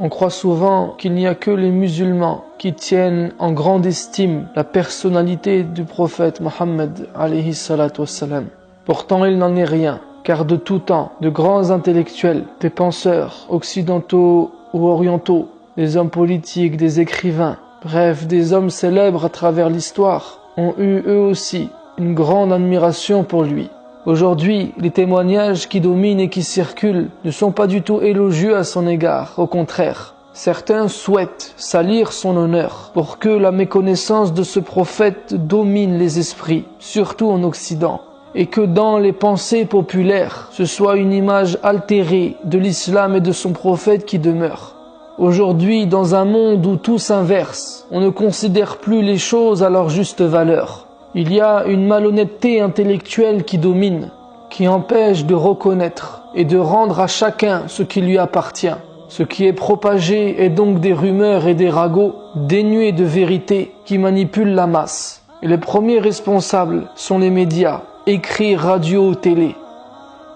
On croit souvent qu'il n'y a que les musulmans qui tiennent en grande estime la personnalité du prophète Mohammed alayhi salatu wassalam. Pourtant il n'en est rien, car de tout temps, de grands intellectuels, des penseurs occidentaux ou orientaux, des hommes politiques, des écrivains, bref, des hommes célèbres à travers l'histoire, ont eu eux aussi une grande admiration pour lui. Aujourd'hui, les témoignages qui dominent et qui circulent ne sont pas du tout élogieux à son égard, au contraire. Certains souhaitent salir son honneur pour que la méconnaissance de ce prophète domine les esprits, surtout en Occident, et que dans les pensées populaires, ce soit une image altérée de l'islam et de son prophète qui demeure. Aujourd'hui, dans un monde où tout s'inverse, on ne considère plus les choses à leur juste valeur. Il y a une malhonnêteté intellectuelle qui domine, qui empêche de reconnaître et de rendre à chacun ce qui lui appartient. Ce qui est propagé est donc des rumeurs et des ragots dénués de vérité qui manipulent la masse. Et les premiers responsables sont les médias, écrits, radio, télé.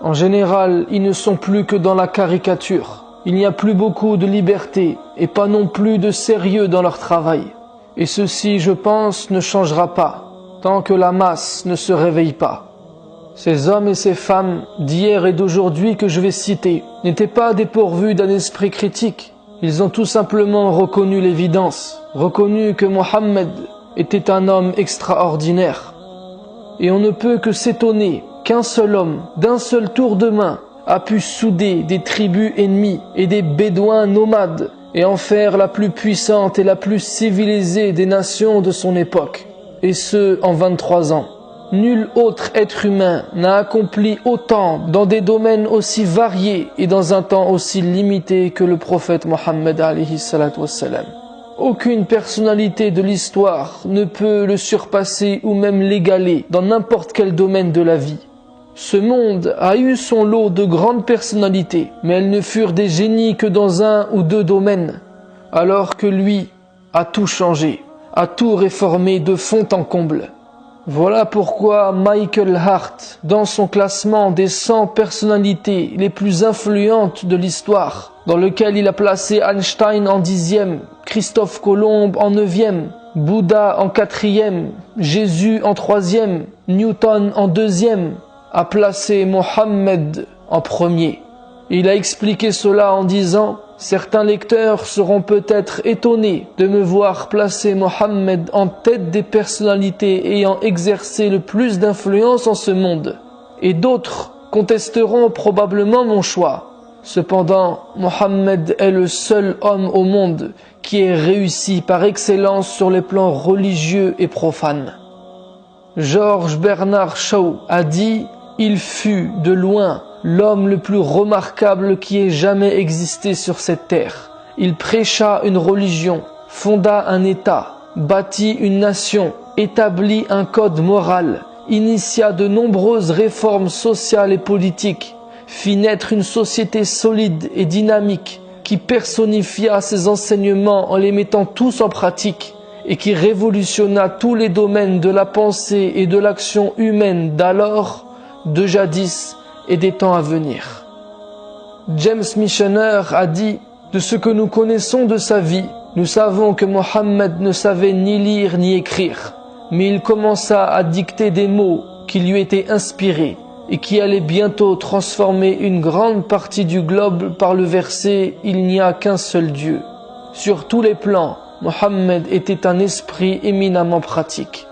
En général, ils ne sont plus que dans la caricature. Il n'y a plus beaucoup de liberté et pas non plus de sérieux dans leur travail. Et ceci, je pense, ne changera pas tant que la masse ne se réveille pas. Ces hommes et ces femmes d'hier et d'aujourd'hui que je vais citer n'étaient pas dépourvus d'un esprit critique. Ils ont tout simplement reconnu l'évidence, reconnu que Mohammed était un homme extraordinaire. Et on ne peut que s'étonner qu'un seul homme, d'un seul tour de main, a pu souder des tribus ennemies et des bédouins nomades et en faire la plus puissante et la plus civilisée des nations de son époque. Et ce, en 23 ans. Nul autre être humain n'a accompli autant dans des domaines aussi variés et dans un temps aussi limité que le prophète Mohammed alayhi salatu wassalam. Aucune personnalité de l'histoire ne peut le surpasser ou même l'égaler dans n'importe quel domaine de la vie. Ce monde a eu son lot de grandes personnalités, mais elles ne furent des génies que dans un ou deux domaines, alors que lui a tout changé, a tout réformé de fond en comble. Voilà pourquoi Michael Hart, dans son classement des 100 personnalités les plus influentes de l'histoire, dans lequel il a placé Einstein en 10e, Christophe Colomb en 9e, Bouddha en 4e, Jésus en 3e, Newton en 2e, a placé Mohammed en premier. Il a expliqué cela en disant « Certains lecteurs seront peut-être étonnés de me voir placer Mohammed en tête des personnalités ayant exercé le plus d'influence en ce monde, et d'autres contesteront probablement mon choix. Cependant, Mohammed est le seul homme au monde qui ait réussi par excellence sur les plans religieux et profanes. » George Bernard Shaw a dit « Il fut, de loin, l'homme le plus remarquable qui ait jamais existé sur cette terre. Il prêcha une religion, fonda un État, bâtit une nation, établit un code moral, initia de nombreuses réformes sociales et politiques, fit naître une société solide et dynamique qui personnifia ses enseignements en les mettant tous en pratique et qui révolutionna tous les domaines de la pensée et de l'action humaine d'alors, de jadis et des temps à venir. » James Michener a dit « De ce que nous connaissons de sa vie, nous savons que Mohammed ne savait ni lire ni écrire, mais il commença à dicter des mots qui lui étaient inspirés et qui allaient bientôt transformer une grande partie du globe par le verset « Il n'y a qu'un seul Dieu ». Sur tous les plans, Mohammed était un esprit éminemment pratique.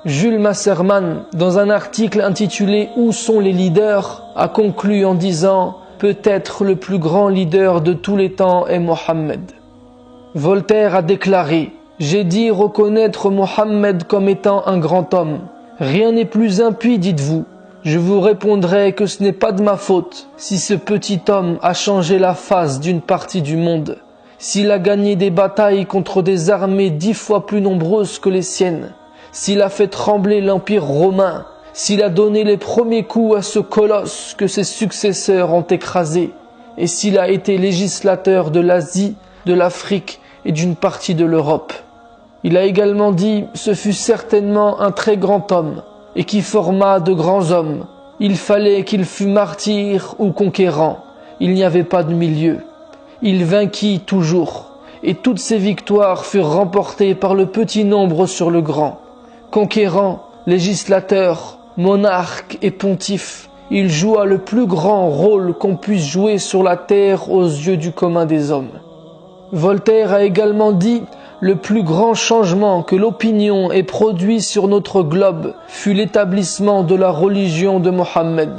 Jules Masserman, dans un article intitulé « Où sont les leaders ?», a conclu en disant « Peut-être le plus grand leader de tous les temps est Mohammed ». Voltaire a déclaré « J'ai dit reconnaître Mohammed comme étant un grand homme. Rien n'est plus impie, dites-vous. Je vous répondrai que ce n'est pas de ma faute si ce petit homme a changé la face d'une partie du monde, s'il a gagné des batailles contre des armées 10 fois plus nombreuses que les siennes, s'il a fait trembler l'Empire romain, s'il a donné les premiers coups à ce colosse que ses successeurs ont écrasé, et s'il a été législateur de l'Asie, de l'Afrique et d'une partie de l'Europe. Il a également dit « Ce fut certainement un très grand homme, et qui forma de grands hommes. Il fallait qu'il fût martyr ou conquérant, il n'y avait pas de milieu. il vainquit toujours, et toutes ses victoires furent remportées par le petit nombre sur le grand. Conquérant, législateur, monarque et pontife, il joua le plus grand rôle qu'on puisse jouer sur la terre aux yeux du commun des hommes. Voltaire a également dit « Le plus grand changement que l'opinion ait produit sur notre globe fut l'établissement de la religion de Mohammed.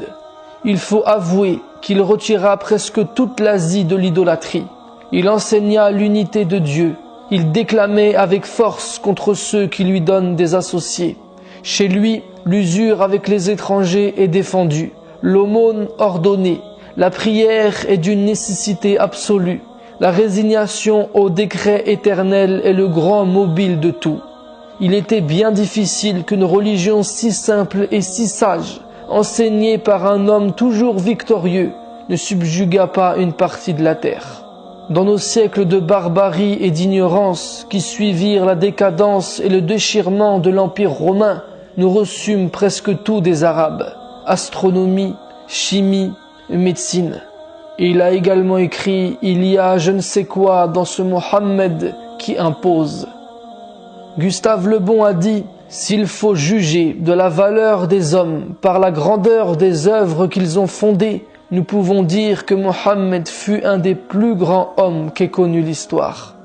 Il faut avouer qu'il retira presque toute l'Asie de l'idolâtrie. Il enseigna l'unité de Dieu. Il déclamait avec force contre ceux qui lui donnent des associés. Chez lui, l'usure avec les étrangers est défendue, l'aumône ordonnée, la prière est d'une nécessité absolue. La résignation au décret éternel est le grand mobile de tout. Il était bien difficile qu'une religion si simple et si sage, enseignée par un homme toujours victorieux, ne subjuguât pas une partie de la terre. Dans nos siècles de barbarie et d'ignorance qui suivirent la décadence et le déchirement de l'Empire romain, nous reçûmes presque tout des Arabes, astronomie, chimie, médecine. Il a également écrit « Il y a je ne sais quoi dans ce Mohammed qui impose ». Gustave Le Bon a dit « S'il faut juger de la valeur des hommes par la grandeur des œuvres qu'ils ont fondées, nous pouvons dire que Mohammed fut un des plus grands hommes qu'ait connu l'histoire. »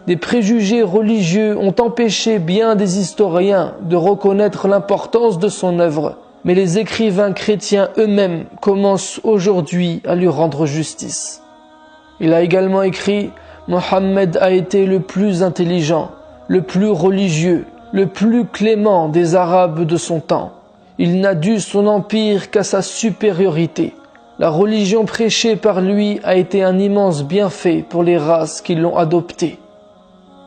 Des préjugés religieux ont empêché bien des historiens de reconnaître l'importance de son œuvre, mais les écrivains chrétiens eux-mêmes commencent aujourd'hui à lui rendre justice. Il a également écrit « Mohammed a été le plus intelligent, le plus religieux, le plus clément des Arabes de son temps. Il n'a dû son empire qu'à sa supériorité. La religion prêchée par lui a été un immense bienfait pour les races qui l'ont adoptée. »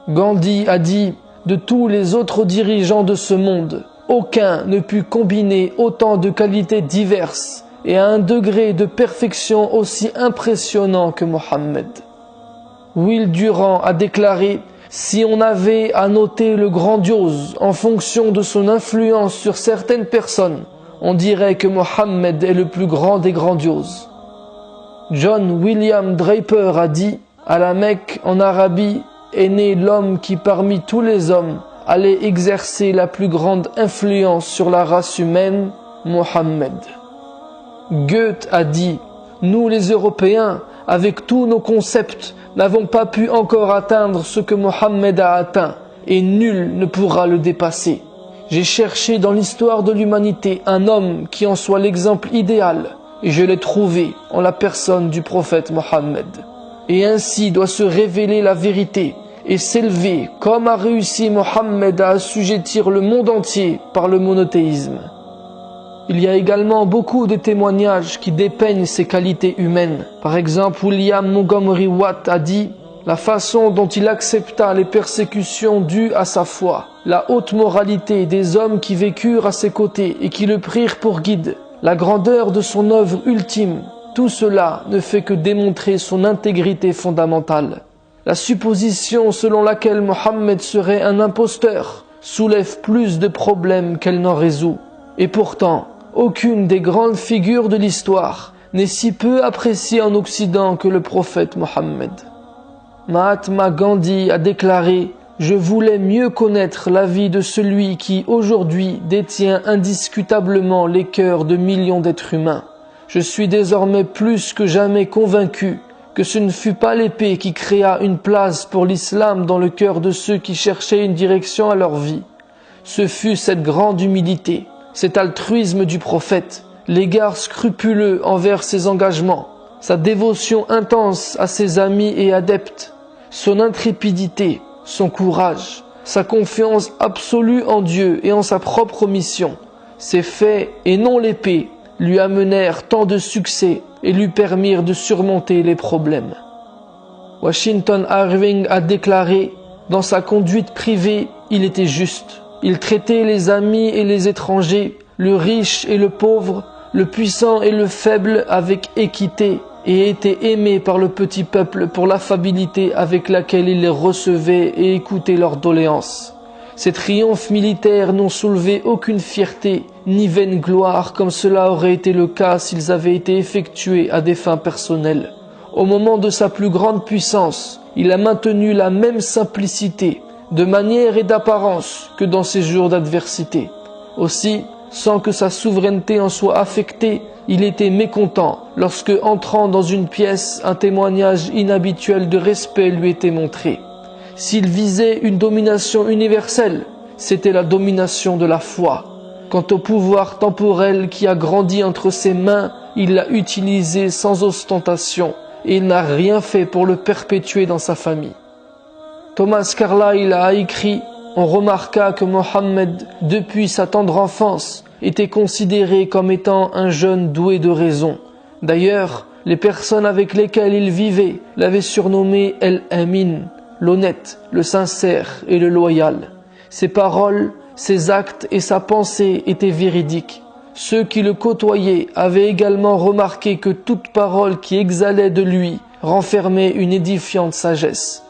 Gandhi a dit « De tous les autres dirigeants de ce monde, aucun ne put combiner autant de qualités diverses et à un degré de perfection aussi impressionnant que Mohammed. » Will Durant a déclaré « Si on avait à noter le grandiose en fonction de son influence sur certaines personnes, on dirait que Mohammed est le plus grand des grandioses. » John William Draper a dit « À la Mecque, en Arabie, est né l'homme qui parmi tous les hommes allait exercer la plus grande influence sur la race humaine, Mohammed. » Goethe a dit « Nous les Européens, avec tous nos concepts, n'avons pas pu encore atteindre ce que Mohammed a atteint, et nul ne pourra le dépasser. J'ai cherché dans l'histoire de l'humanité un homme qui en soit l'exemple idéal, et je l'ai trouvé en la personne du prophète Mohammed. Et ainsi doit se révéler la vérité, et s'élever comme a réussi Mohammed à assujettir le monde entier par le monothéisme. Il y a également beaucoup de témoignages qui dépeignent ses qualités humaines. Par exemple, William Montgomery Watt a dit « La façon dont il accepta les persécutions dues à sa foi, la haute moralité des hommes qui vécurent à ses côtés et qui le prirent pour guide, la grandeur de son œuvre ultime, tout cela ne fait que démontrer son intégrité fondamentale. La supposition selon laquelle Mohammed serait un imposteur soulève plus de problèmes qu'elle n'en résout. Et pourtant, aucune des grandes figures de l'histoire n'est si peu appréciée en Occident que le prophète Mohammed. Mahatma Gandhi a déclaré « Je voulais mieux connaître la vie de celui qui, aujourd'hui, détient indiscutablement les cœurs de millions d'êtres humains. Je suis désormais plus que jamais convaincu que ce ne fut pas l'épée qui créa une place pour l'islam dans le cœur de ceux qui cherchaient une direction à leur vie. Ce fut cette grande humilité, cet altruisme du prophète, l'égard scrupuleux envers ses engagements, sa dévotion intense à ses amis et adeptes, son intrépidité, son courage, sa confiance absolue en Dieu et en sa propre mission. Ces faits, et non l'épée, lui amenèrent tant de succès et lui permirent de surmonter les problèmes. Washington Irving a déclaré « Dans sa conduite privée, il était juste. Il traitait les amis et les étrangers, le riche et le pauvre, le puissant et le faible avec équité et était aimé par le petit peuple pour l'affabilité avec laquelle il les recevait et écoutait leurs doléances. Ces triomphes militaires n'ont soulevé aucune fierté ni vaine gloire comme cela aurait été le cas s'ils avaient été effectués à des fins personnelles. Au moment de sa plus grande puissance, il a maintenu la même simplicité, de manière et d'apparence que dans ses jours d'adversité. Aussi, sans que sa souveraineté en soit affectée, il était mécontent lorsque, entrant dans une pièce, un témoignage inhabituel de respect lui était montré. S'il visait une domination universelle, c'était la domination de la foi. Quant au pouvoir temporel qui a grandi entre ses mains, il l'a utilisé sans ostentation et il n'a rien fait pour le perpétuer dans sa famille. Thomas Carlyle a écrit « On remarqua que Mohammed, depuis sa tendre enfance, était considéré comme étant un jeune doué de raison. D'ailleurs, les personnes avec lesquelles il vivait l'avaient surnommé El-Amin, l'honnête, le sincère et le loyal. Ses paroles, ses actes et sa pensée étaient véridiques. Ceux qui le côtoyaient avaient également remarqué que toute parole qui exhalait de lui renfermait une édifiante sagesse.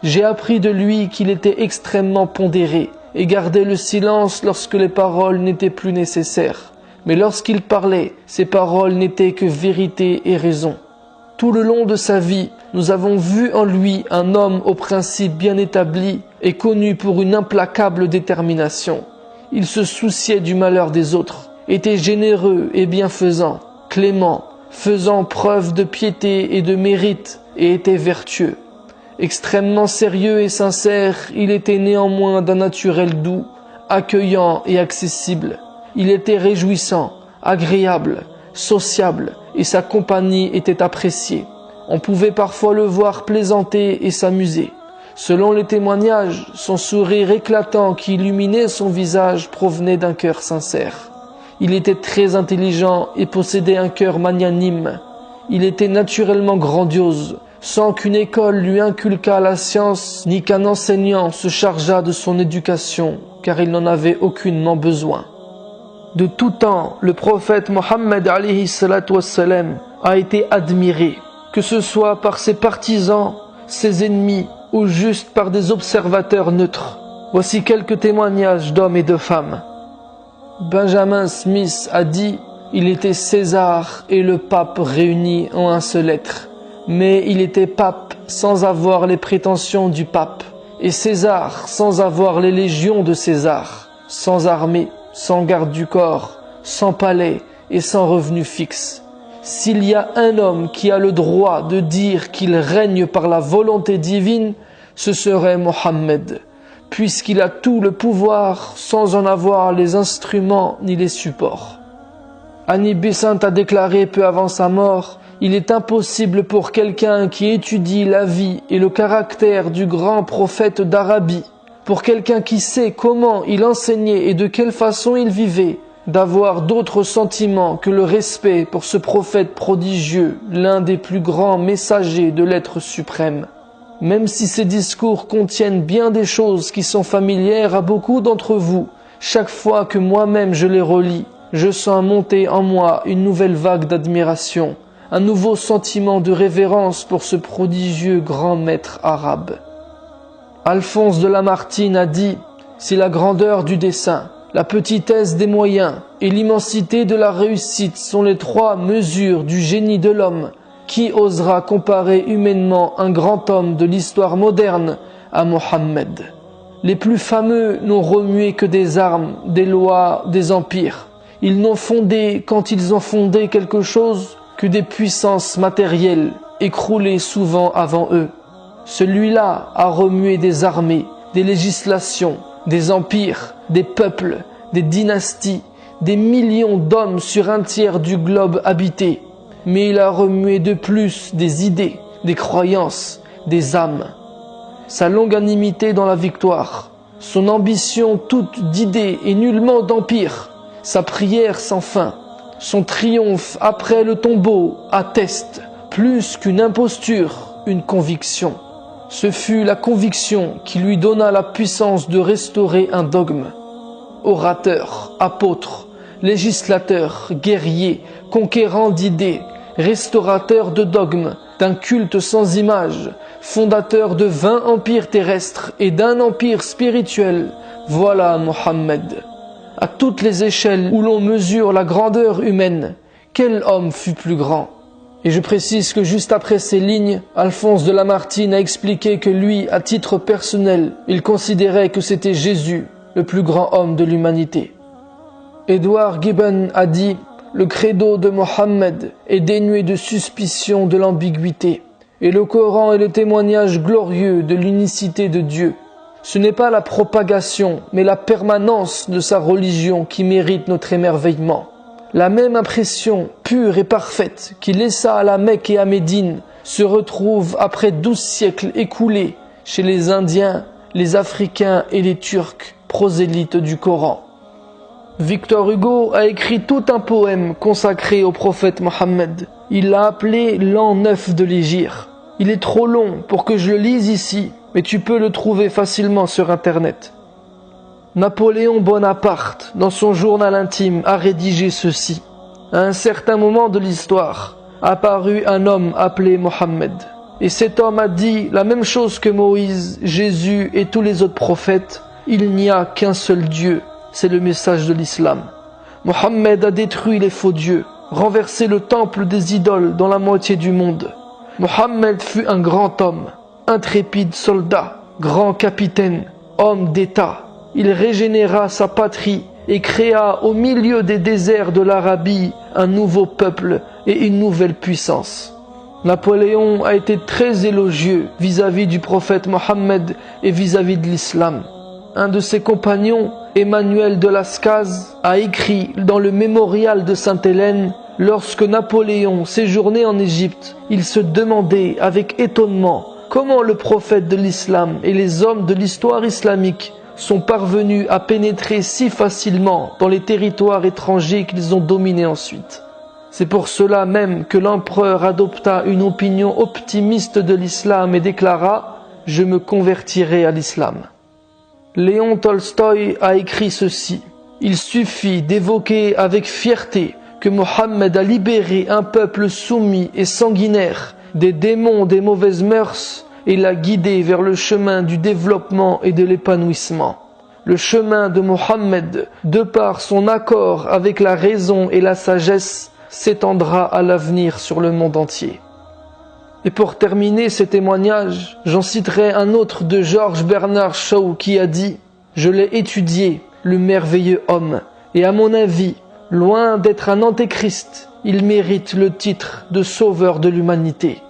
J'ai appris de lui qu'il était extrêmement pondéré et gardait le silence lorsque les paroles n'étaient plus nécessaires. Mais lorsqu'il parlait, ses paroles n'étaient que vérité et raison. Tout le long de sa vie, nous avons vu en lui un homme aux principes bien établis et connu pour une implacable détermination. Il se souciait du malheur des autres, était généreux et bienfaisant, clément, faisant preuve de piété et de mérite, et était vertueux. Extrêmement sérieux et sincère, il était néanmoins d'un naturel doux, accueillant et accessible. Il était réjouissant, agréable, sociable, et sa compagnie était appréciée. On pouvait parfois le voir plaisanter et s'amuser. Selon les témoignages, son sourire éclatant qui illuminait son visage provenait d'un cœur sincère. Il était très intelligent et possédait un cœur magnanime. Il était naturellement grandiose, sans qu'une école lui inculquât la science, ni qu'un enseignant se chargeât de son éducation, car il n'en avait aucunement besoin. De tout temps, le prophète Mohammed alayhi salatu wassalam a été admiré, que ce soit par ses partisans, ses ennemis, ou juste par des observateurs neutres. Voici quelques témoignages d'hommes et de femmes. Benjamin Smith a dit « Il était César et le pape réunis en un seul être. Mais il était pape sans avoir les prétentions du pape, et César sans avoir les légions de César, sans armée, sans garde du corps, sans palais et sans revenu fixe. S'il y a un homme qui a le droit de dire qu'il règne par la volonté divine, ce serait Mohammed, puisqu'il a tout le pouvoir sans en avoir les instruments ni les supports. Annie Besant a déclaré peu avant sa mort « Il est impossible pour quelqu'un qui étudie la vie et le caractère du grand prophète d'Arabie, pour quelqu'un qui sait comment il enseignait et de quelle façon il vivait, d'avoir d'autres sentiments que le respect pour ce prophète prodigieux, l'un des plus grands messagers de l'être suprême. Même si ces discours contiennent bien des choses qui sont familières à beaucoup d'entre vous, chaque fois que moi-même je les relis, je sens monter en moi une nouvelle vague d'admiration, un nouveau sentiment de révérence pour ce prodigieux grand maître arabe. Alphonse de Lamartine a dit « Si la grandeur du dessein, la petitesse des moyens et l'immensité de la réussite sont les trois mesures du génie de l'homme, qui osera comparer humainement un grand homme de l'histoire moderne à Mohammed? Les plus fameux n'ont remué que des armes, des lois, des empires. Ils n'ont fondé, quand ils ont fondé quelque chose, que des puissances matérielles, écroulées souvent avant eux. Celui-là a remué des armées, des législations, des empires, des peuples, des dynasties, des millions d'hommes sur un tiers du globe habité. Mais il a remué de plus des idées, des croyances, des âmes. Sa longanimité dans la victoire, son ambition toute d'idées et nullement d'empire, sa prière sans fin, son triomphe après le tombeau atteste, plus qu'une imposture, une conviction. Ce fut la conviction qui lui donna la puissance de restaurer un dogme. Orateur, apôtre, législateur, guerrier, conquérant d'idées, restaurateur de dogmes, d'un culte sans image, fondateur de 20 empires terrestres et d'un empire spirituel, voilà Mohammed. À toutes les échelles où l'on mesure la grandeur humaine, quel homme fut plus grand? Et je précise que juste après ces lignes, Alphonse de Lamartine a expliqué que lui, à titre personnel, il considérait que c'était Jésus, le plus grand homme de l'humanité. Edward Gibbon a dit « Le credo de Mohammed est dénué de suspicion de l'ambiguïté, et le Coran est le témoignage glorieux de l'unicité de Dieu. Ce n'est pas la propagation, mais la permanence de sa religion qui mérite notre émerveillement. La même impression pure et parfaite qui laissa à la Mecque et à Médine se retrouve après 12 siècles écoulés chez les Indiens, les Africains et les Turcs, prosélytes du Coran. » Victor Hugo a écrit tout un poème consacré au prophète Mohammed. Il l'a appelé l'an 9 de l'Hégire. Il est trop long pour que je le lise ici, mais tu peux le trouver facilement sur Internet. Napoléon Bonaparte, dans son journal intime, a rédigé ceci. À un certain moment de l'histoire, apparut un homme appelé Mohammed. Et cet homme a dit la même chose que Moïse, Jésus et tous les autres prophètes. Il n'y a qu'un seul Dieu. C'est le message de l'islam. Mohammed a détruit les faux dieux, renversé le temple des idoles dans la moitié du monde. Mohammed fut un grand homme, intrépide soldat, grand capitaine, homme d'État. Il régénéra sa patrie et créa au milieu des déserts de l'Arabie un nouveau peuple et une nouvelle puissance. Napoléon a été très élogieux vis-à-vis du prophète Mohammed et vis-à-vis de l'islam. Un de ses compagnons, Emmanuel de Lascaz, a écrit dans le mémorial de Sainte-Hélène « Lorsque Napoléon séjournait en Égypte, il se demandait avec étonnement comment le prophète de l'islam et les hommes de l'histoire islamique sont parvenus à pénétrer si facilement dans les territoires étrangers qu'ils ont dominés ensuite. C'est pour cela même que l'empereur adopta une opinion optimiste de l'islam et déclara « Je me convertirai à l'islam ». Léon Tolstoï a écrit ceci. Il suffit d'évoquer avec fierté que Mohammed a libéré un peuple soumis et sanguinaire des démons des mauvaises mœurs et l'a guidé vers le chemin du développement et de l'épanouissement. Le chemin de Mohammed, de par son accord avec la raison et la sagesse, s'étendra à l'avenir sur le monde entier. Et pour terminer ces témoignages, j'en citerai un autre de George Bernard Shaw qui a dit « Je l'ai étudié, le merveilleux homme, et à mon avis, loin d'être un antéchrist, il mérite le titre de sauveur de l'humanité.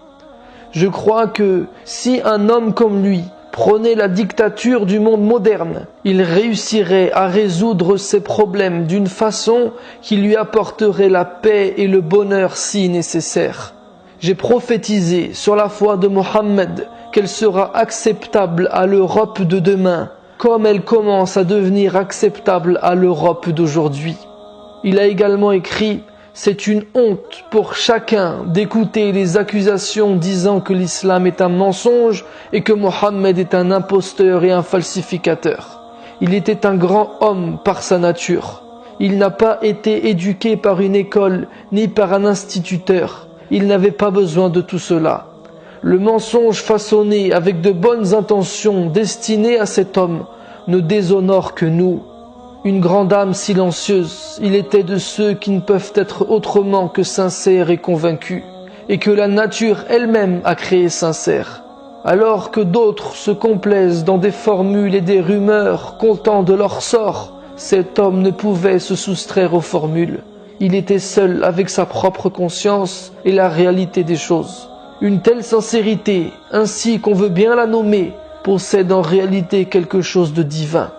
Je crois que si un homme comme lui prônait la dictature du monde moderne, il réussirait à résoudre ses problèmes d'une façon qui lui apporterait la paix et le bonheur si nécessaires. J'ai prophétisé sur la foi de Mohammed qu'elle sera acceptable à l'Europe de demain, comme elle commence à devenir acceptable à l'Europe d'aujourd'hui. » Il a également écrit « C'est une honte pour chacun d'écouter les accusations disant que l'islam est un mensonge et que Mohammed est un imposteur et un falsificateur. Il était un grand homme par sa nature. Il n'a pas été éduqué par une école ni par un instituteur. Il n'avait pas besoin de tout cela. Le mensonge façonné avec de bonnes intentions destiné à cet homme ne déshonore que nous. Une grande âme silencieuse, il était de ceux qui ne peuvent être autrement que sincères et convaincus, et que la nature elle-même a créé sincères. Alors que d'autres se complaisent dans des formules et des rumeurs contents de leur sort, cet homme ne pouvait se soustraire aux formules. Il était seul avec sa propre conscience et la réalité des choses. Une telle sincérité, ainsi qu'on veut bien la nommer, possède en réalité quelque chose de divin.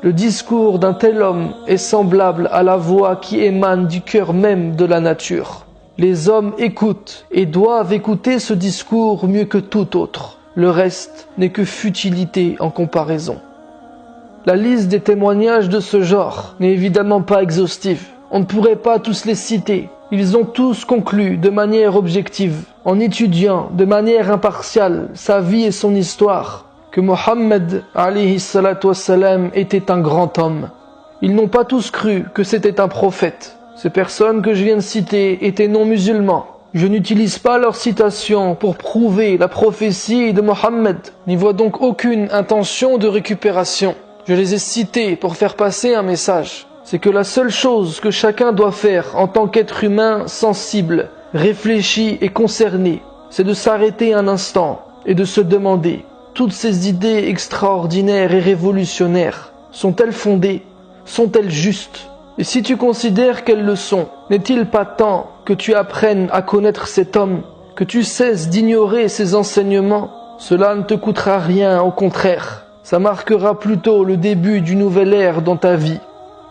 Le discours d'un tel homme est semblable à la voix qui émane du cœur même de la nature. Les hommes écoutent et doivent écouter ce discours mieux que tout autre. Le reste n'est que futilité en comparaison. La liste des témoignages de ce genre n'est évidemment pas exhaustive. On ne pourrait pas tous les citer. Ils ont tous conclu de manière objective, en étudiant de manière impartiale sa vie et son histoire, que Mohammed alayhi salatu wassalam était un grand homme. Ils n'ont pas tous cru que c'était un prophète. Ces personnes que je viens de citer étaient non musulmans. Je n'utilise pas leurs citations pour prouver la prophétie de Mohammed, n'y vois donc aucune intention de récupération. Je les ai cités pour faire passer un message. c'est que la seule chose que chacun doit faire en tant qu'être humain sensible, réfléchi et concerné, c'est de s'arrêter un instant et de se demander, toutes ces idées extraordinaires et révolutionnaires, sont-elles fondées? Sont-elles justes? Et si tu considères qu'elles le sont, n'est-il pas temps que tu apprennes à connaître cet homme, que tu cesses d'ignorer ses enseignements? Cela ne te coûtera rien, au contraire. Ça marquera plutôt le début d'une nouvelle ère dans ta vie.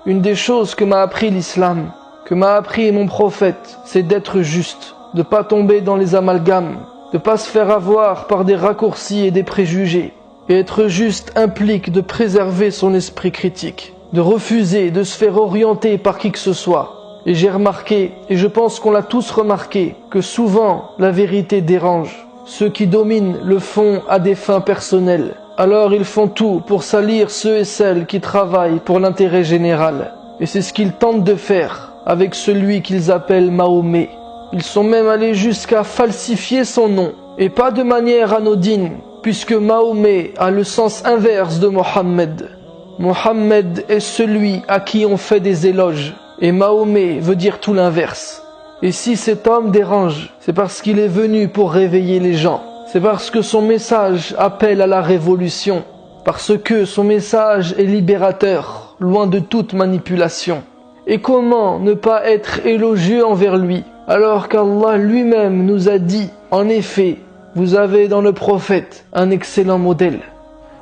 Une des choses que m'a appris l'islam, que m'a appris mon prophète, c'est d'être juste, de pas tomber dans les amalgames, de pas se faire avoir par des raccourcis et des préjugés. Et être juste implique de préserver son esprit critique, de refuser de se faire orienter par qui que ce soit. Et j'ai remarqué, et je pense qu'on l'a tous remarqué, que souvent la vérité dérange. Ceux qui dominent le font à des fins personnelles. Alors ils font tout pour salir ceux et celles qui travaillent pour l'intérêt général. Et c'est ce qu'ils tentent de faire avec celui qu'ils appellent Mahomet. Ils sont même allés jusqu'à falsifier son nom, et pas de manière anodine, puisque Mahomet a le sens inverse de Mohammed. Mohammed est celui à qui on fait des éloges, et Mahomet veut dire tout l'inverse. Et si cet homme dérange, c'est parce qu'il est venu pour réveiller les gens. C'est parce que son message appelle à la révolution, parce que son message est libérateur, loin de toute manipulation. Et comment ne pas être élogieux envers lui, alors qu'Allah lui-même nous a dit, en effet, vous avez dans le prophète un excellent modèle.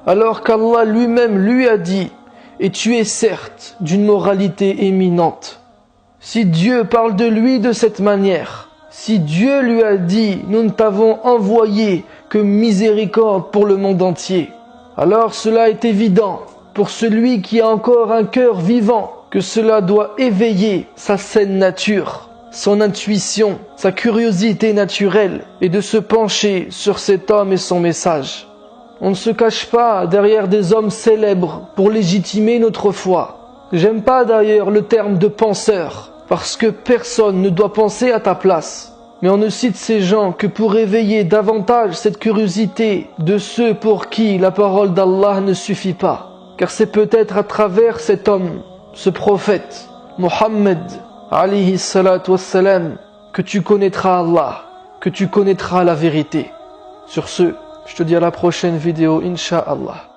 Alors qu'Allah lui-même lui a dit, et tu es certes d'une moralité éminente. Si Dieu parle de lui de cette manière, si Dieu lui a dit, nous ne t'avons envoyé que miséricorde pour le monde entier, alors cela est évident pour celui qui a encore un cœur vivant, que cela doit éveiller sa saine nature, son intuition, sa curiosité naturelle, et de se pencher sur cet homme et son message. On ne se cache pas derrière des hommes célèbres pour légitimer notre foi. J'aime pas d'ailleurs le terme de penseur, parce que personne ne doit penser à ta place. Mais on ne cite ces gens que pour éveiller davantage cette curiosité de ceux pour qui la parole d'Allah ne suffit pas. Car c'est peut-être à travers cet homme, ce prophète, Mohammed, alayhi salatu wassalam, que tu connaîtras Allah, que tu connaîtras la vérité. Sur ce, je te dis à la prochaine vidéo, Inch'Allah.